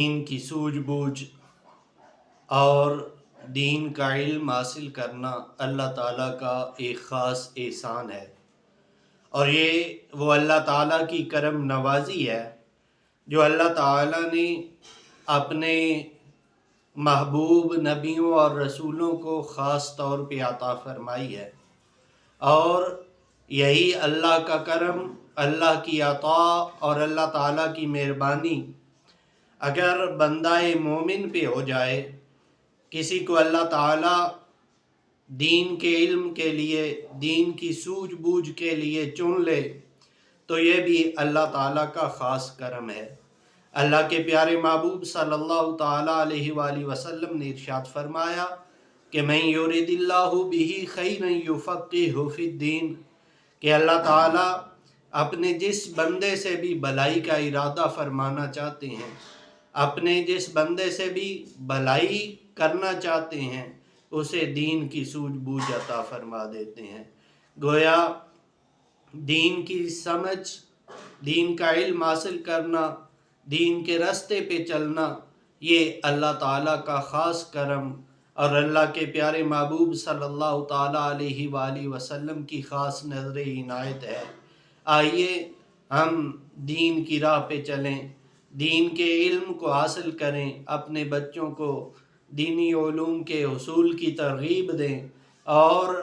دین کی سوجھ بوجھ اور دین کا علم حاصل کرنا اللہ تعالیٰ کا ایک خاص احسان ہے، اور یہ وہ اللہ تعالیٰ کی کرم نوازی ہے جو اللہ تعالیٰ نے اپنے محبوب نبیوں اور رسولوں کو خاص طور پہ عطا فرمائی ہے۔ اور یہی اللہ کا کرم، اللہ کی عطا اور اللہ تعالیٰ کی مہربانی اگر بندہ مومن پہ ہو جائے، کسی کو اللہ تعالیٰ دین کے علم کے لیے، دین کی سوجھ بوجھ کے لیے چن لے، تو یہ بھی اللہ تعالیٰ کا خاص کرم ہے۔ اللہ کے پیارے محبوب صلی اللہ تعالیٰ علیہ وآلہ وسلم نے ارشاد فرمایا کہ من یرد اللہ بہ خیرا یفقہہ فی الدین، کہ اللہ تعالیٰ اپنے جس بندے سے بھی بھلائی کا ارادہ فرمانا چاہتے ہیں، اپنے جس بندے سے بھی بھلائی کرنا چاہتے ہیں، اسے دین کی سوجھ بوجھ عطا فرما دیتے ہیں۔ گویا دین کی سمجھ، دین کا علم حاصل کرنا، دین کے راستے پہ چلنا، یہ اللہ تعالیٰ کا خاص کرم اور اللہ کے پیارے محبوب صلی اللہ تعالیٰ علیہ وآلہ وسلم کی خاص نظر عنایت ہے۔ آئیے ہم دین کی راہ پہ چلیں، دین کے علم کو حاصل کریں، اپنے بچوں کو دینی علوم کے حصول کی ترغیب دیں، اور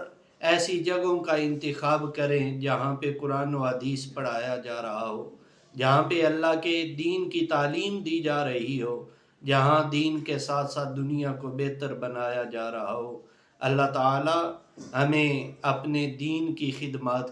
ایسی جگہوں کا انتخاب کریں جہاں پہ قرآن و حدیث پڑھایا جا رہا ہو، جہاں پہ اللہ کے دین کی تعلیم دی جا رہی ہو، جہاں دین کے ساتھ ساتھ دنیا کو بہتر بنایا جا رہا ہو۔ اللہ تعالی ہمیں اپنے دین کی خدمات